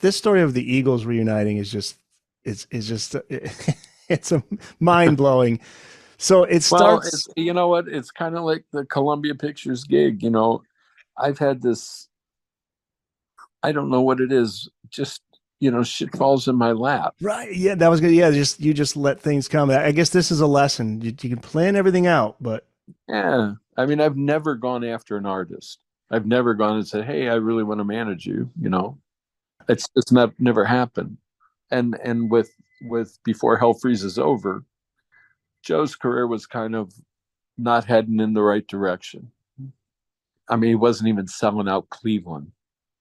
this story of the Eagles reuniting is just it's a mind blowing. So it Well, starts. it's you know what? It's kind of like the Columbia Pictures gig. I've had this. I don't know what it is. Just shit falls in my lap. Right. Yeah, that was good. Yeah, just you just let things come. I guess this is a lesson. You can plan everything out, but Yeah. I mean, I've never gone after an artist. I've never gone and said, "Hey, I really want to manage you." It's not never happened. And with before Hell Freezes Over, Joe's career was kind of not heading in the right direction. I mean, he wasn't even selling out Cleveland.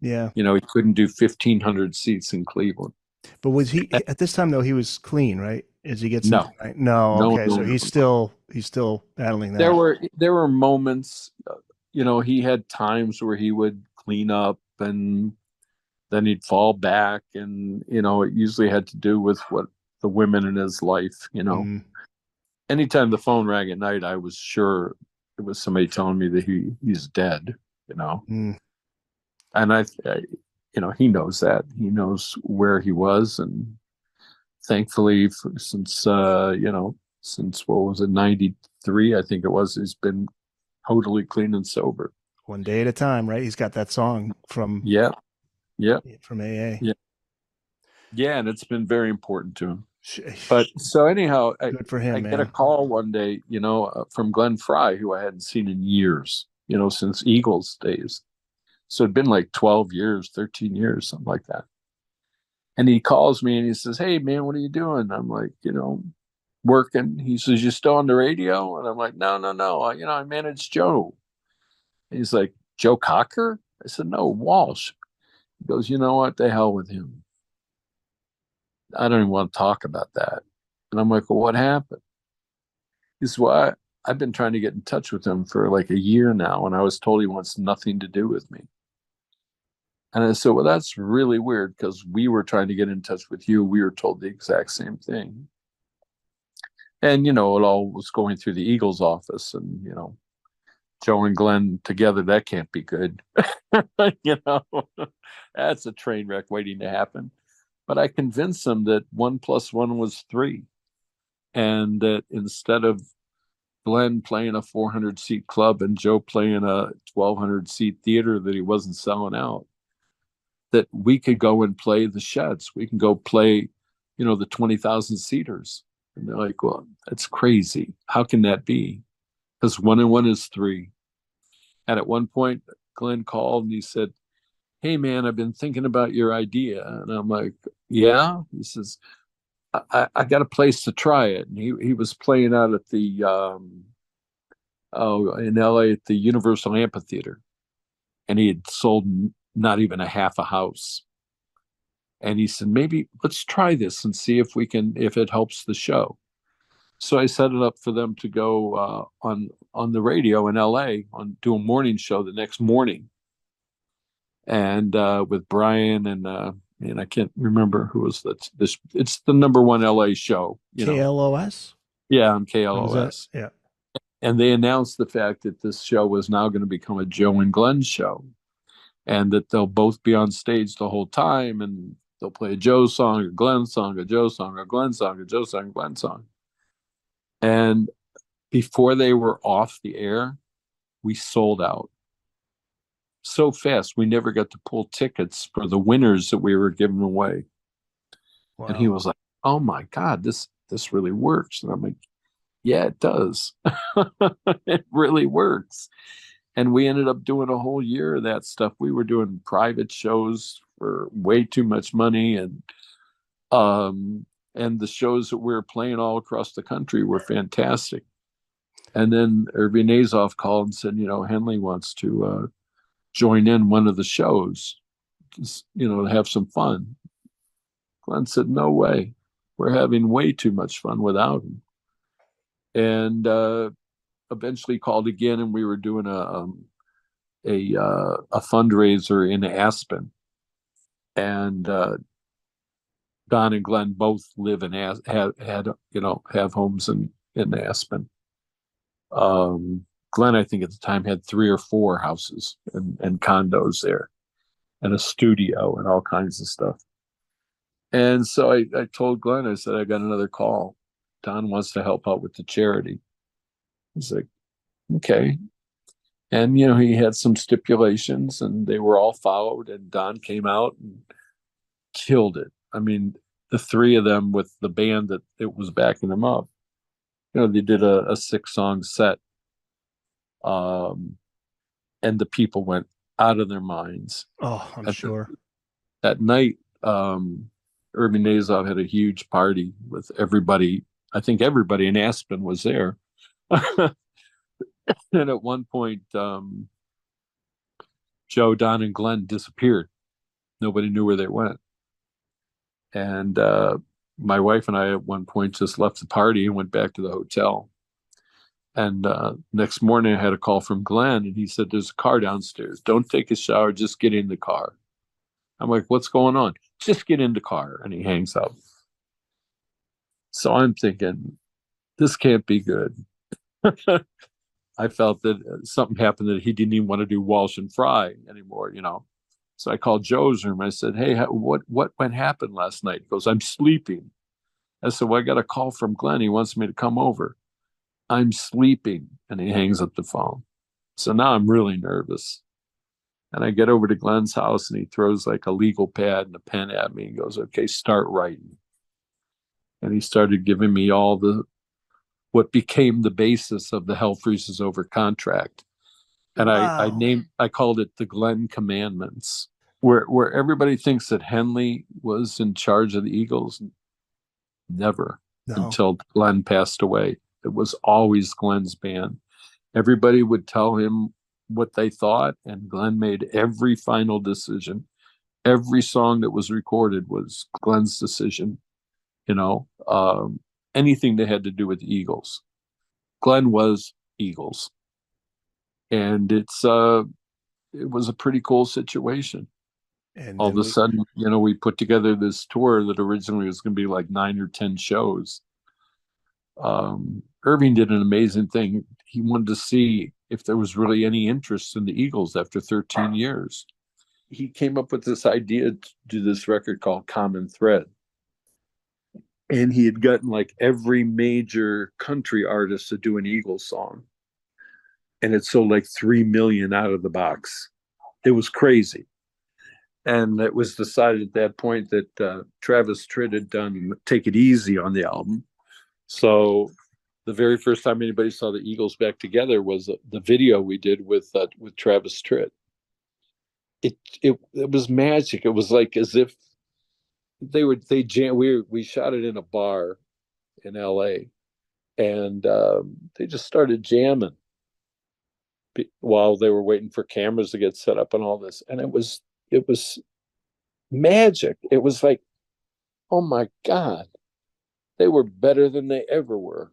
yeah. He couldn't do 1,500 seats in Cleveland. But was he at this time though? He was clean, right? As he gets into No, right? No. no, Okay, no, so no, he's no. still battling There that. were there were moments, he had times where he would clean up and then he'd fall back, and it usually had to do with what the women in his life. Mm, Anytime the phone rang at night, I was sure it was somebody telling me that he's dead. You know, mm. and he knows that. He knows where he was, and thankfully, since what was it, 93, I think it was, he's been totally clean and sober. One day at a time, right? He's got that song Yeah, yeah, from AA. yeah, yeah, and it's been very important to him. But so anyhow, Good for I him, get a man. call one day, from Glenn Fry, who I hadn't seen in years, since Eagles days. So it'd been like 12 years, 13 years, something like that. And he calls me and he says, "Hey, man, what are you doing?" I'm like, working. He says, "You still on the radio?" And I'm like, "No, no, no. I manage Joe." And he's like, "Joe Cocker?" I said, "No, Walsh." He goes, "You know what? The hell with him. I don't even want to talk about that." And I'm like, "Well, what happened?" He says, "Well, I've been trying to get in touch with him for like a year now, and I was told he wants nothing to do with me." And I said, "Well, that's really weird because we were trying to get in touch with you. We were told the exact same thing." And, it all was going through the Eagles office, and, Joe and Glenn together, that can't be good. you know, that's a train wreck waiting to happen. But I convinced them that 1+1 was 3. And that instead of Glenn playing a 400 seat club and Joe playing a 1,200 seat theater that he wasn't selling out, that we could go and play the Sheds. We can go play, the 20,000 seaters. And they're like, "Well, that's crazy. How can that be?" Because 1 and 1 is 3. And at one point, Glenn called and he said, "Hey, man, I've been thinking about your idea." And I'm like, "Yeah?" He says, I got a place to try it. And he was playing out at the, in LA at the Universal Amphitheater. And he had sold not even a half a house. And he said, "Maybe let's try this and see if it helps the show." So I set it up for them to go on the radio in LA do a morning show the next morning, and with Brian and I can't remember who was that. This It's the number one LA show. KLOS? Yeah, on What was that? KLOS, Yeah. and they announced the fact that this show was now going to become a Joe and Glenn show, and that they'll both be on stage the whole time, and they'll play a Joe song, a Glenn song, a Joe song, a Glenn song, a Joe song, a Glenn song. And before they were off the air, we sold out so fast. We never got to pull tickets for the winners that we were giving away. And he Wow. was like, "Oh my God, this really works." And I'm like, "Yeah, it does. It really works." And we ended up doing a whole year of that stuff. We were doing private shows for way too much money, um and the shows that we were playing all across the country were fantastic. And then Irving Azoff called and said, "Henley wants to join in one of the shows, just, to have some fun." Glenn said, "No way. We're having way too much fun without him." And eventually called again, and we were doing a fundraiser in Aspen. And Don and Glenn both live in have homes in Aspen. Glenn, I think at the time, had 3 or 4 houses and condos there, and a studio and all kinds of stuff. And so I told Glenn, I said, I got another call. Don wants to help out with the charity. He's like, okay. And, he had some stipulations and they were all followed. And Don came out and killed it. I mean, the three of them with the band that it was backing them up, they did a 6-song set. And the people went out of their minds. Oh, I'm sure. That night, Irving Nazov had a huge party with everybody. I think everybody in Aspen was there. And at one point, Joe, Don, and Glenn disappeared. Nobody knew where they went. And my wife and I at one point just left the party and went back to the hotel. And next morning, I had a call from Glenn, and he said, there's a car downstairs. Don't take a shower. Just get in the car. I'm like, what's going on? Just get in the car. And he hangs up. So I'm thinking, this can't be good. I felt that something happened that he didn't even want to do Walsh and Fry anymore, So I called Joe's room. I said, hey, what happened last night? He goes, I'm sleeping. I said, well, I got a call from Glenn. He wants me to come over. I'm sleeping. And he hangs up the phone. So now I'm really nervous. And I get over to Glenn's house and he throws like a legal pad and a pen at me and goes, okay, start writing. And he started giving me all what became the basis of the Hell Freezes Over contract. And Wow. I called it the Glenn Commandments, where everybody thinks that Henley was in charge of the Eagles. Never. No. Until Glenn passed away. It was always Glenn's band. Everybody would tell him what they thought, and Glenn made every final decision. Every song that was recorded was Glenn's decision. Anything that had to do with the Eagles. Glenn was Eagles. And it was a pretty cool situation. And all of a sudden, we put together this tour that originally was going to be like 9 or 10 shows. Irving did an amazing thing. He wanted to see if there was really any interest in the Eagles after 13 years. He came up with this idea to do this record called Common Thread. And he had gotten like every major country artist to do an Eagles song. And it sold like 3 million out of the box. It was crazy. And it was decided at that point that Travis Tritt had done Take It Easy on the album. So the very first time anybody saw the Eagles back together was the video we did with Travis Tritt. It was magic. It was like as if we shot it in a bar in LA, and they just started jamming while they were waiting for cameras to get set up and all this. And it was magic. It was like, oh my God, they were better than they ever were.